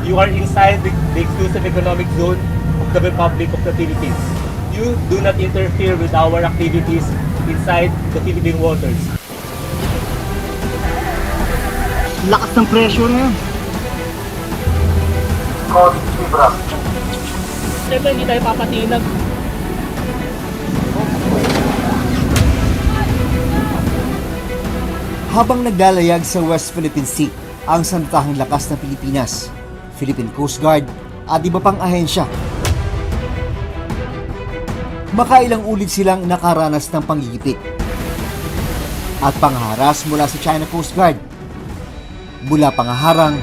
You are inside the exclusive economic zone of the Republic of the Philippines. You do not interfere with our activities inside the Philippine waters. Lakas ng pressure na yun. Siyempre, hindi tayo papatinag. Habang naglalayag sa West Philippine Sea ang sandatahang lakas ng Pilipinas, Philippine Coast Guard at iba pang ahensya, makailang ulit silang nakaranas ng panggigipit at pangharas mula sa China Coast Guard. Mula pangaharang,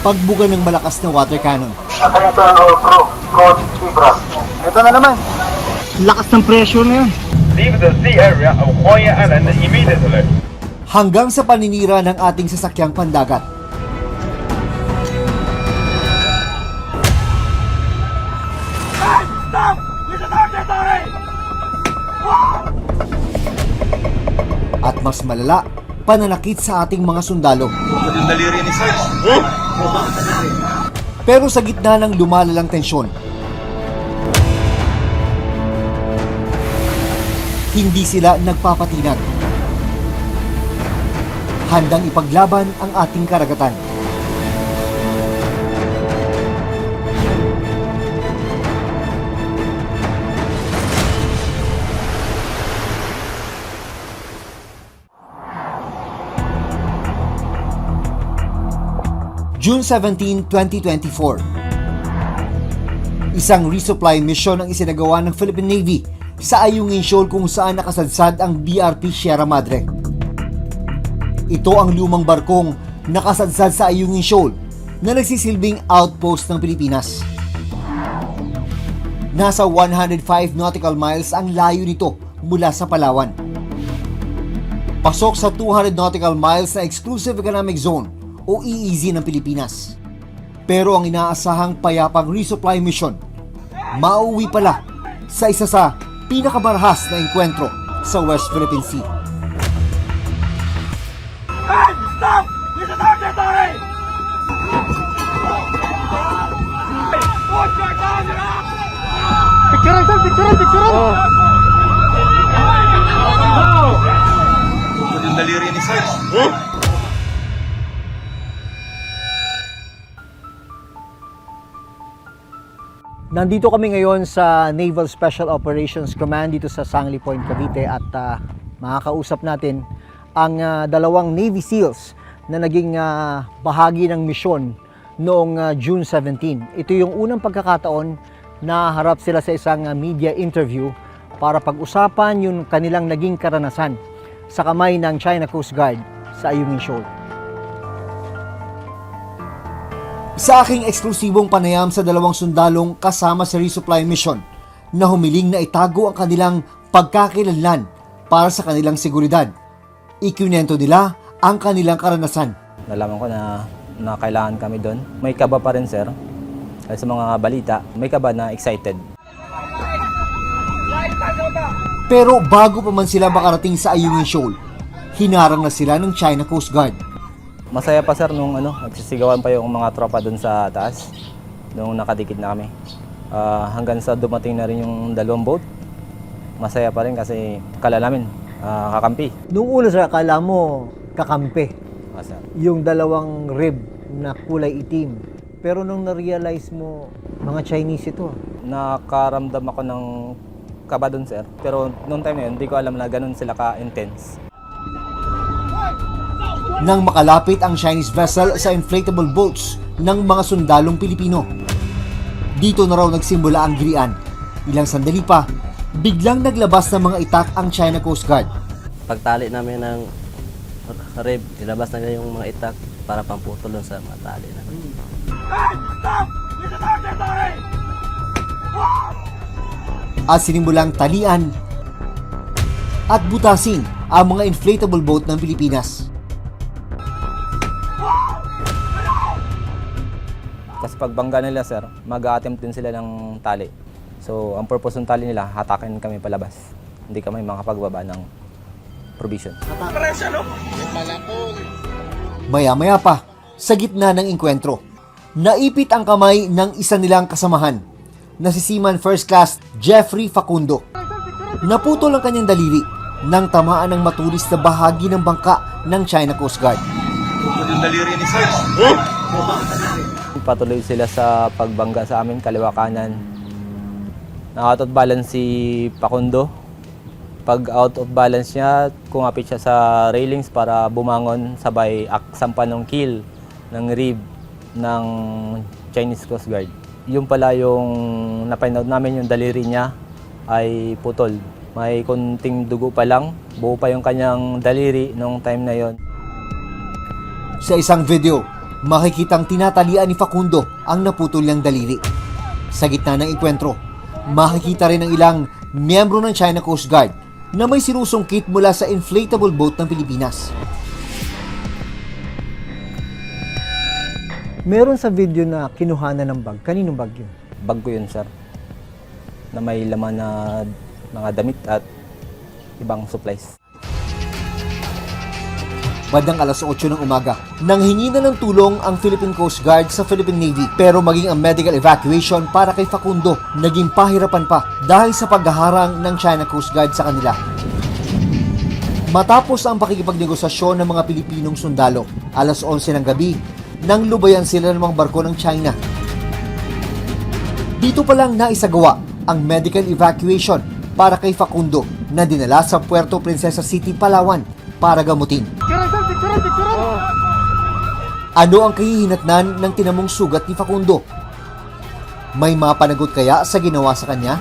pagbuga ng malakas na water cannon, Ito na naman. Lakas ng pressure na yun. Leave the sea area of Hua Hin Island immediately. hanggang sa paninira ng ating sasakyang pandagat. At mas malala, pananakit sa ating mga sundalo. Pero sa gitna ng lumalalang tensyon, hindi sila nagpapatinag. Handang ipaglaban ang ating karagatan. June 17, 2024. Isang resupply mission ang isinagawa ng Philippine Navy sa Ayungin Shoal kung saan nakasadsad ang BRP Sierra Madre. Ito ang lumang barkong nakasadsad sa Ayungin Shoal na nagsisilbing outpost ng Pilipinas. Nasa 105 nautical miles ang layo nito mula sa Palawan. Pasok sa 200 nautical miles na Exclusive Economic Zone o EEZ ng Pilipinas. Pero ang inaasahang payapang resupply mission, mauwi pala sa isa sa pinakamarahas na enkwentro sa West Philippine Sea. Hey! Stop! This is our territory! Put your guns up! Picturean, sir! Picturean! Picturean! Yung daliri ni Sir. Nandito kami ngayon sa Naval Special Operations Command dito sa Sangley Point, Cavite at makakausap natin ang dalawang Navy SEALs na naging bahagi ng misyon noong June 17. Ito yung unang pagkakataon na harap sila sa isang media interview para pag-usapan yung kanilang naging karanasan sa kamay ng China Coast Guard sa Ayungin Shoal. Sa aking eksklusibong panayam sa dalawang sundalong kasama sa resupply mission na humiling na itago ang kanilang pagkakakilanlan para sa kanilang seguridad, ikinwento nila ang kanilang karanasan. Nalaman ko na kailangan kami doon. May kaba pa rin, sir. Kasi sa mga balita, may kaba na excited. Pero bago pa man sila makarating sa Ayungin Shoal, hinarang na sila ng China Coast Guard. Masaya pa, sir, nung nagsisigawan pa yung mga tropa doon sa taas. Nung nakadikit na kami. Hanggang sa dumating na rin yung dalawang boat. Masaya pa rin kasi akala namin kakampi. Noong una sa akala mo kakampi, Sir. yung dalawang rib na kulay itim. Pero nung na-realize mo, mga Chinese ito. Nakaramdam ako ng kaba doon, sir. Pero noong time na yun, hindi ko alam na ganun sila ka-intense. Nang makalapit ang Chinese vessel sa inflatable boats ng mga sundalong Pilipino. Dito na raw nagsimula ang girian. Ilang sandali pa, biglang naglabas ng mga itak ang China Coast Guard. Pagtali namin ng rib, ilabas na nila yung mga itak para pamputol dun sa mga tali namin. Hey! Stop! This is our territory! At sinimulang talian at butasin ang mga inflatable boat ng Pilipinas. Kasi pagbangga nila, sir, mag-attempt din sila ng tali. So, ang purpose ng tali nila, hatakin kami palabas. Hindi kami makapagbaba ng provision. Maya-maya pa, sa gitna ng engkwentro, naipit ang kamay ng isa nilang kasamahan na si Seaman First Class Jeffrey Facundo. Naputol ang kanyang daliri nang tamaan ng matulis na bahagi ng bangka ng China Coast Guard. Patuloy sila sa pagbangga sa amin, kaliwa kanan. Out of balance si Facundo. Pag out of balance niya, kumapit siya sa railings para bumangon, sabay sampa ng kill ng rib ng Chinese Coast Guard. Yung pala yung na-find out namin, yung daliri niya ay putol. May konting dugo pa lang, buo pa yung kanyang daliri nung time na yon. Sa isang video, makikitang tinatalian ni Facundo ang naputol niyang daliri. Sa gitna ng enkwentro, makikita rin ang ilang miyembro ng China Coast Guard na may sinusungkit mula sa inflatable boat ng Pilipinas. Meron sa video na kinuhanan ng bag. Kaninong bag yun? Bag ko yun, sir, na may laman na mga damit at ibang supplies. Bandang alas 8 ng umaga, nanghingi na ng tulong ang Philippine Coast Guard sa Philippine Navy, pero maging ang medical evacuation para kay Facundo naging pahirapan pa dahil sa paghaharang ng China Coast Guard sa kanila. Matapos ang pakikipagnegosasyon ng mga Pilipinong sundalo, alas 11 ng gabi, nang lubayan sila ng mga barko ng China. Dito pa lang naisagawa ang medical evacuation para kay Facundo na dinala sa Puerto Princesa City, Palawan para gamutin. Ano ang kahihinatnan ng tinamong sugat ni Facundo? May mapanagot kaya sa ginawa sa kanya?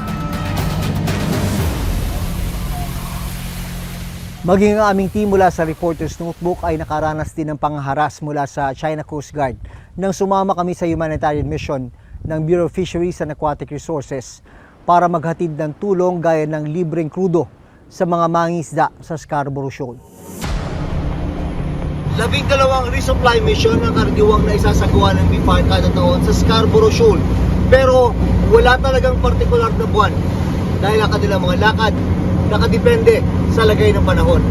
Maging ang aming team mula sa Reporter's Notebook ay nakaranas din ng pangharas mula sa China Coast Guard nang sumama kami sa humanitarian mission ng Bureau of Fisheries and Aquatic Resources para maghatid ng tulong gaya ng libreng krudo sa mga mangisda sa Scarborough Shoal. 12 resupply mission ang karaniwang na isasagawa ng BFAR kada taon sa Scarborough Shoal. Pero wala talagang partikular na buwan dahil ang kanilang mga lakad nakadepende sa lagay ng panahon.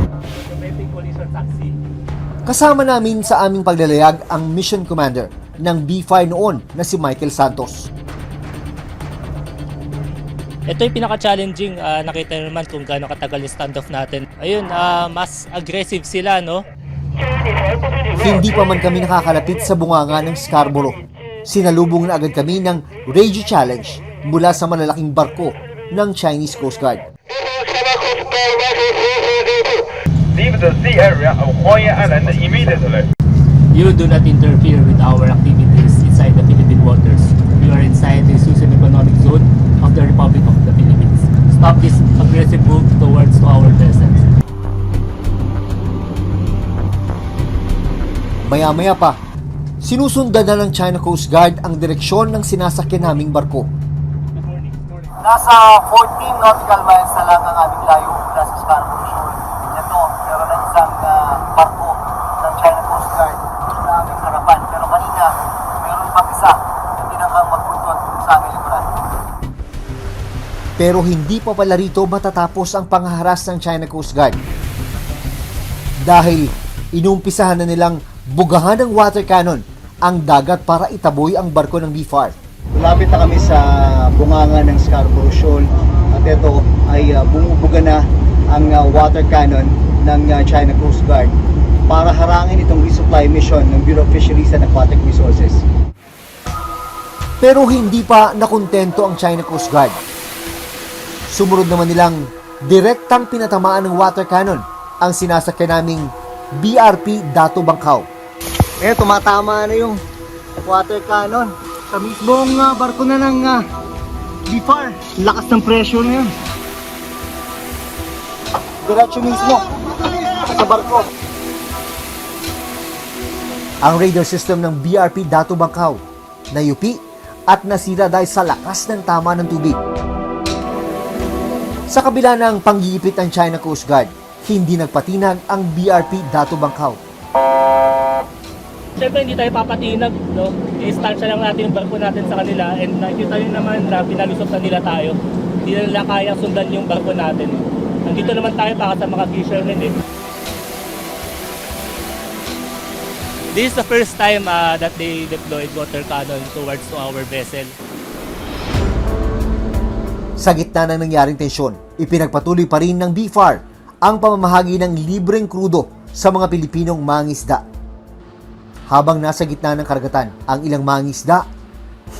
Kasama namin sa aming paglalayag ang mission commander ng BFAR noon na si Michael Santos. Ito yung pinaka-challenging, nakita naman kung gaano katagal yung standoff natin. Ayun, mas aggressive sila, no? Hindi pa man kami nakakalapit sa bunganga ng Scarborough. Sinalubong na agad kami ng radio challenge mula sa malalaking barko ng Chinese Coast Guard. Leave the sea area of Hualien Island immediately. You do not interfere with our activities inside the Philippine waters. You are inside the exclusive economic zone of the Republic of the Philippines. Stop this aggressive move towards our vessels. Maya-maya pa, sinusundan na ng China Coast Guard ang direksyon ng sinasakyan naming barko. Nasa 14 nautical miles na lang ang aming layo mula sa Scarborough Shoal. Ito, meron na isang barko ng China Coast Guard sa aming harapan. Pero kanina, meron pang isa na tinangkang magpuntot sa aming likuran. Pero hindi pa pala rito matatapos ang pangharas ng China Coast Guard. Dahil inumpisahan na nilang bugahan ng water cannon ang dagat para itaboy ang barko ng BFAR. Malapit na kami sa bunganga ng Scarborough Shoal at ito ay bumubuga na ang water cannon ng China Coast Guard para harangin itong resupply mission ng Bureau of Fisheries and Aquatic Resources. Pero hindi pa nakontento ang China Coast Guard. Sumunod naman nilang direktang pinatamaan ng water cannon ang sinasakyan naming BRP Dato Bangkaw. Tumatama na yung water cannon sa mismong barko na ng BFAR. Lakas ng pressure na yun. Diretso mismo sa barko. Ang radar system ng BRP Dato Bangkaw nayupi at nasira dahil sa lakas ng tama ng tubig. Sa kabila ng panggigipit ng China Coast Guard, hindi nagpatinag ang BRP Dato Bangkaw. Siyempre hindi tayo papatinag, no? I-stansya lang natin yung barko natin sa kanila and nakita nyo naman na pinalusot na nila tayo. Hindi na nila kaya sundan yung barko natin. Nandito naman tayo para sa mga fishermen eh. This is the first time that they deployed water cannon towards our vessel. Sa gitna ng nangyaring tensyon, ipinagpatuloy pa rin ng BFAR ang pamamahagi ng libreng krudo sa mga Pilipinong mangingisda. Habang nasa gitna ng karagatan, ang ilang mangingisda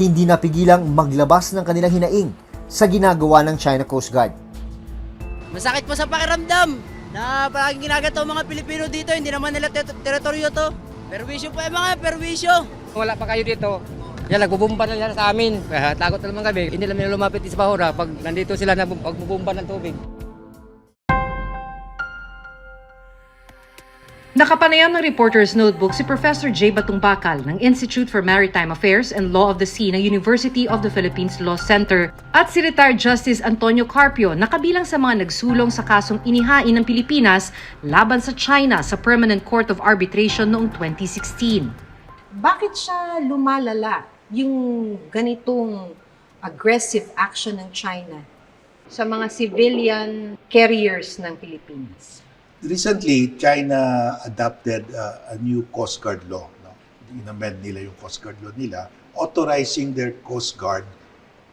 hindi napigilang maglabas ng kanilang hinaing sa ginagawa ng China Coast Guard. Masakit po sa pakiramdam na palaging ginagato mga Pilipino dito, hindi naman nila teritoryo to. Perwisyo po mga perwisyo. Wala pa kayo dito. Yan, nagbubumba na yan sa amin. Takot na naman kami. Hindi naman lumapit sa Bahura pag nandito sila na pagbubumba ng tubig. Nakapanayam ng Reporter's Notebook si Professor J. Batungbakal ng Institute for Maritime Affairs and Law of the Sea ng University of the Philippines Law Center at si Retired Justice Antonio Carpio na kabilang sa mga nagsulong sa kasong inihain ng Pilipinas laban sa China sa Permanent Court of Arbitration noong 2016. Bakit siya lumalala yung ganitong aggressive action ng China sa mga civilian carriers ng Pilipinas? Recently, China adopted a new Coast Guard law. No? In-amend nila yung Coast Guard law nila, authorizing their Coast Guard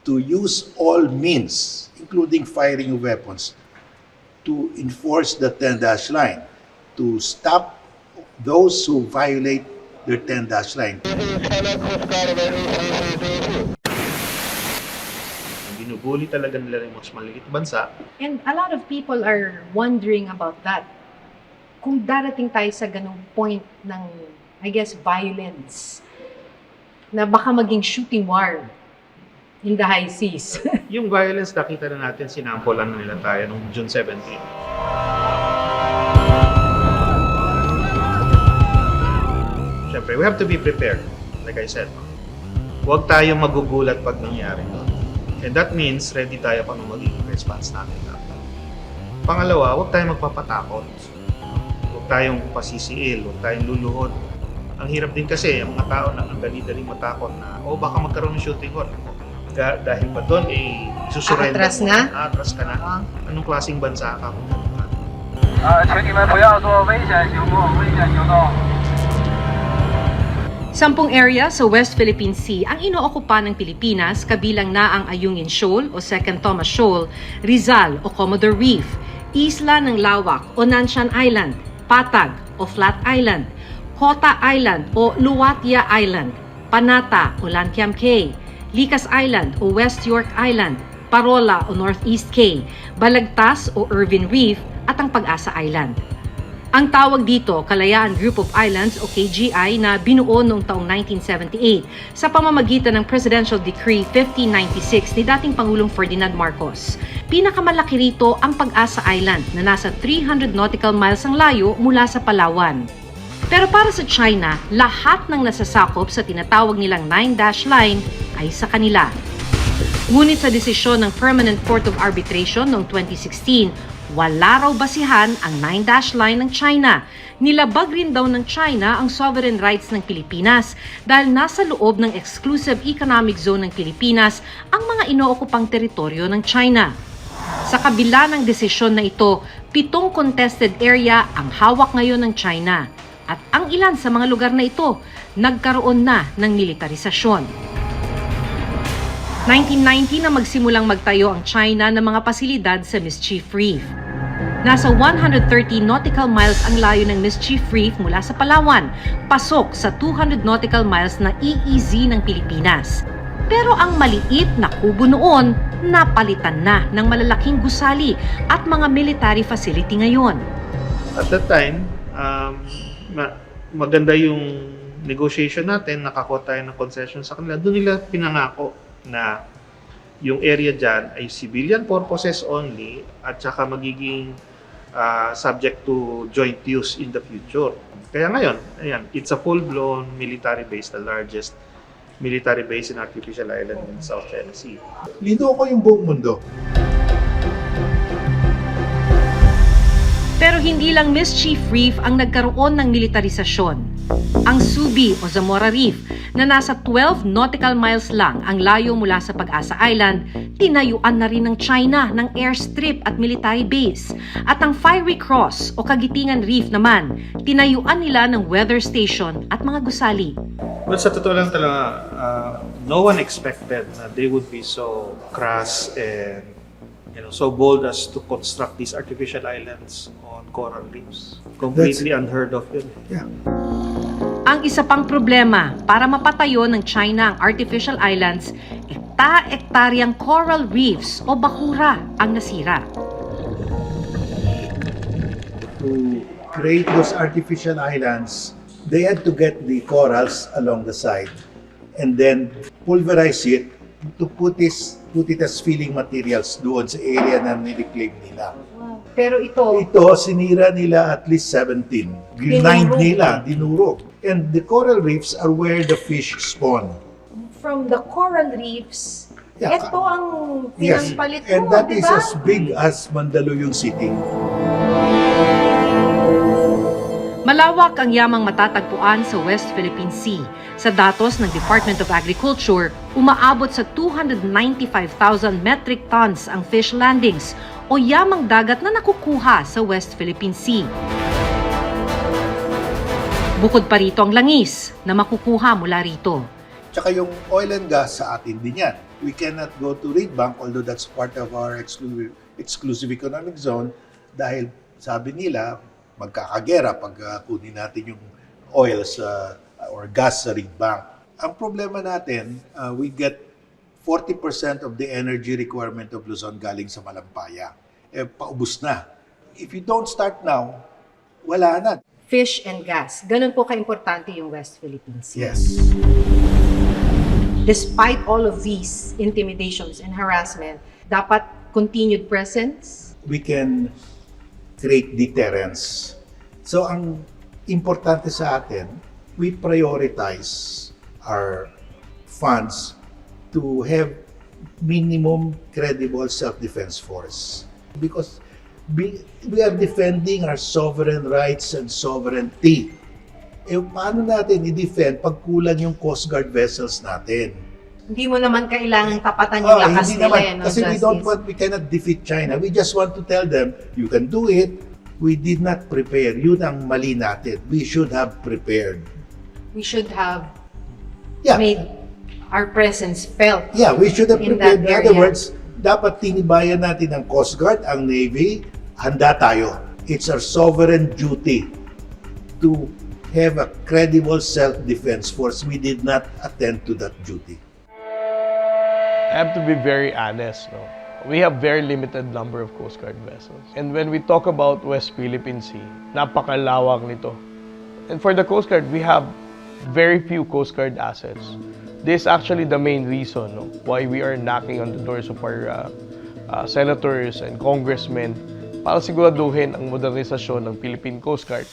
to use all means, including firing of weapons, to enforce the 10-dash line, to stop those who violate their 10-dash line. Binubuli talaga nila yung mas maliit bansa. And a lot of people are wondering about that. Kung darating tayo sa ganung point ng, I guess, violence, na baka maging shooting war in the high seas. Yung violence, nakita na natin, sinampolan na nila tayo noong June 17. Siyempre, we have to be prepared. Like I said, huwag tayong magugulat pag nangyari. And that means, ready tayo kung magiging response natin. Pangalawa, huwag tayong magpapatakot. Huwag tayong pasisiil, huwag tayong luluhod. Ang hirap din kasi, ang mga tao na ang dali-daling matakot na, baka magkaroon ng shooting war. Dahil pa doon, susurrender Atras na? Atras ka na. Anong klaseng bansa ka? Sampung area sa West Philippine Sea ang inookupa ng Pilipinas, kabilang na ang Ayungin Shoal o Second Thomas Shoal, Rizal o Commodore Reef, Isla ng Lawak o Nanshan Island, Patag o Flat Island, Kota Island o Luwatia Island, Panata o Lankiam Cay, Likas Island o West York Island, Parola o Northeast Cay, Balagtas o Irvin Reef at ang Pag-asa Island. Ang tawag dito, Kalayaan Group of Islands o KGI na binuo noong taong 1978 sa pamamagitan ng Presidential Decree 1596 ni dating Pangulong Ferdinand Marcos. Pinakamalaki rito ang Pag-asa Island na nasa 300 nautical miles ang layo mula sa Palawan. Pero para sa China, lahat ng nasasakop sa tinatawag nilang 9-dash line ay sa kanila. Ngunit sa desisyon ng Permanent Court of Arbitration noong 2016, wala raw basihan ang 9-dash line ng China. Nilabag rin daw ng China ang sovereign rights ng Pilipinas dahil nasa loob ng exclusive economic zone ng Pilipinas ang mga inookupang teritoryo ng China. Sa kabila ng desisyon na ito, 7 contested area ang hawak ngayon ng China. At ang ilan sa mga lugar na ito, nagkaroon na ng militarisasyon. 1990 na magsimulang magtayo ang China ng mga pasilidad sa Mischief Reef. Nasa 130 nautical miles ang layo ng Mischief Reef mula sa Palawan, pasok sa 200 nautical miles na EEZ ng Pilipinas. Pero ang maliit na kubo noon, napalitan na ng malalaking gusali at mga military facility ngayon. At that time, maganda yung negotiation natin, nakakuha tayo ng concession sa kanila. Doon nila pinangako na yung area dyan ay civilian purposes only at saka magiging subject to joint use in the future. Kaya ngayon, ayan, it's a full-blown military base, the largest military base in artificial island in South China Sea. Lido ko yung buong mundo. Pero hindi lang Mischief Reef ang nagkaroon ng militarisasyon. Ang Subi o Zamora Reef na nasa 12 nautical miles lang ang layo mula sa Pag-asa Island, tinayuan na rin ng China ng airstrip at military base. At ang Fiery Cross o Kagitingan Reef naman, tinayuan nila ng weather station at mga gusali. Well, sa totoo lang talaga, no one expected na they would be so crass and so bold as to construct these artificial islands on coral reefs. Completely unheard of yun. Yeah. Ang isa pang problema, para mapatayo ng China ang artificial islands, ektaryang coral reefs o bakura ang nasira. To create those artificial islands, they had to get the corals along the side and then pulverize it to put it as filling materials doon sa area na nireclaim nila. Pero ito, Sinira nila at least 17. Grind nila, dinurog. And the coral reefs are where the fish spawn. from the coral reefs, Yeah. ito ang Yes, pinampalit and mo, that di is ba? as big as Mandaluyong City. Malawak ang yamang matatagpuan sa West Philippine Sea. Sa datos ng Department of Agriculture, umaabot sa 295,000 metric tons ang fish landings o yamang dagat na nakukuha sa West Philippine Sea. Bukod pa rito ang langis na makukuha mula rito. Tsaka yung oil and gas sa atin din yan. We cannot go to Reed Bank, although that's part of our exclusive economic zone, dahil sabi nila, magkakagera pag kunin natin yung oil or gas sa Reed Bank. Ang problema natin, we get 40% of the energy requirement of Luzon galing sa Malampaya. Paubos na. If you don't start now, wala na. Fish and gas. Ganun po ka-importante yung West Philippine Sea. Yes. Despite all of these intimidations and harassment, dapat continued presence. We can create deterrence. So ang importante sa atin, we prioritize our funds to have minimum credible self-defense force. Because we are defending our sovereign rights and sovereignty. Paano natin i-defend pag kulang yung Coast Guard vessels natin? Hindi mo naman kailangang tapatan yung lakas hindi nila. naman. No, Kasi we cannot defeat China. We just want to tell them, you can do it. We did not prepare. Yun ang mali natin. We should have prepared. We should have Yeah. made our presence felt. Yeah, we should have in prepared. that In other area. words, dapat tinibayan natin ang Coast Guard, ang Navy, handa tayo. It's our sovereign duty to have a credible self-defense force. We did not attend to that duty. I have to be very honest, no? We have very limited number of Coast Guard vessels. And when we talk about West Philippine Sea, napakalawak nito. And for the Coast Guard, we have very few Coast Guard assets. This is actually the main reason, no, why we are knocking on the doors of our senators and congressmen para siguraduhin ang modernisasyon ng Philippine Coast Guard.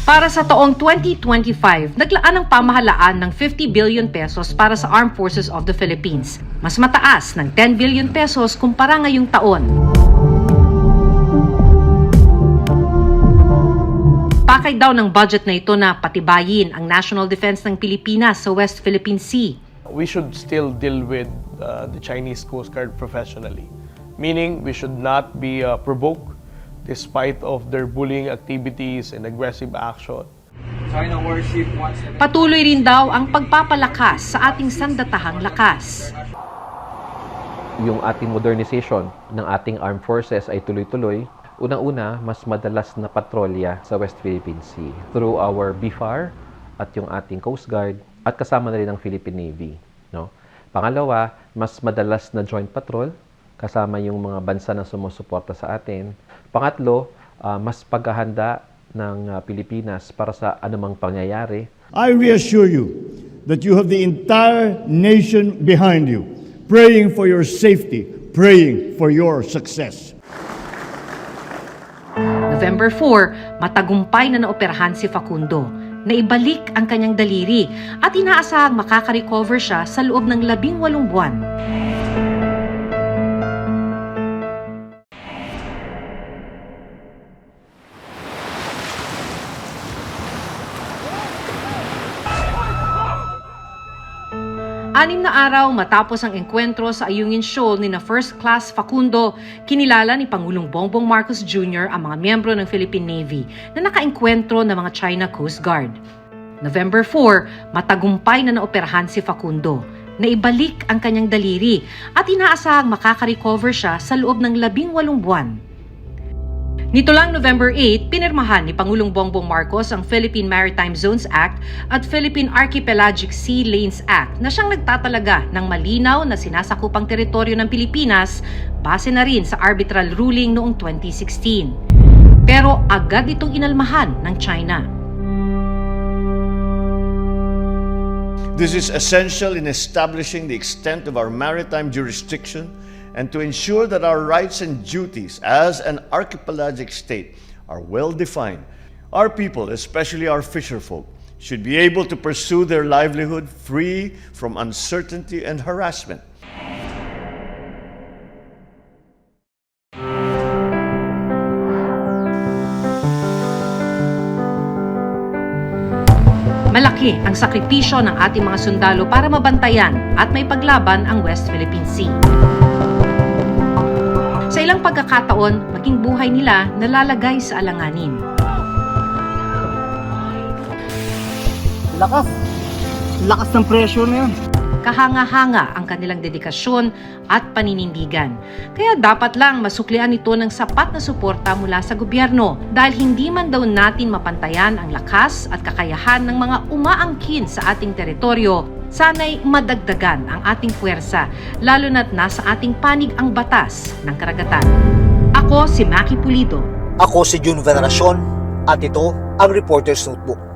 Para sa taong 2025, naglaan ang pamahalaan ng 50 billion pesos para sa Armed Forces of the Philippines. Mas mataas ng 10 billion pesos kumpara ngayong taon. Pakay daw ng budget na ito na patibayin ang national defense ng Pilipinas sa West Philippine Sea. We should still deal with the Chinese Coast Guard professionally. Meaning, we should not be provoked despite of their bullying activities and aggressive action. Patuloy rin daw ang pagpapalakas sa ating sandatahang lakas. Yung ating modernization ng ating armed forces ay tuloy-tuloy. Unang-una, mas madalas na patrolya sa West Philippine Sea through our BFAR at yung ating Coast Guard at kasama na rin ang Philippine Navy. No? Pangalawa, mas madalas na joint patrol kasama yung mga bansa na sumusuporta sa atin. Pangatlo, mas paghahanda ng Pilipinas para sa anumang pangyayari. I reassure you that you have the entire nation behind you, praying for your safety, praying for your success. November 4, matagumpay na naoperahan si Facundo. Naibalik ang kanyang daliri at inaasahang makaka-recover siya sa loob ng 18 buwan. 6 na araw matapos ang engkwentro sa Ayungin Shoal ni na First Class Facundo, kinilala ni Pangulong Bongbong Marcos Jr. ang mga miyembro ng Philippine Navy na nakaengkwentro ng mga China Coast Guard. November 4, matagumpay na naoperahan si Facundo. Naibalik ang kanyang daliri at inaasahang makaka-recover siya sa loob ng 18 buwan. Nito lang November 8, pinirmahan ni Pangulong Bongbong Marcos ang Philippine Maritime Zones Act at Philippine Archipelagic Sea Lanes Act na siyang nagtatalaga ng malinaw na sinasakupang teritoryo ng Pilipinas base na rin sa arbitral ruling noong 2016. Pero agad itong inalmahan ng China. This is essential in establishing the extent of our maritime jurisdiction and to ensure that our rights and duties as an archipelagic state are well defined. Our people, especially our fisherfolk, should be able to pursue their livelihood free from uncertainty and harassment. Malaki ang sakripisyo ng ating mga sundalo para mabantayan at may paglaban ang West Philippine Sea. Sa ilang pagkakataon, maging buhay nila nalalagay sa alanganin. Lakas ng pressure na yan. Kahanga-hanga ang kanilang dedikasyon at paninindigan. Kaya dapat lang masuklian ito ng sapat na suporta mula sa gobyerno dahil hindi man daw natin mapantayan ang lakas at kakayahan ng mga umaangkin sa ating teritoryo, sana'y madagdagan ang ating puwersa, lalo na't nasa ating panig ang batas ng karagatan. Ako si Maki Pulido. Ako si June Veneracion at ito ang Reporter's Notebook.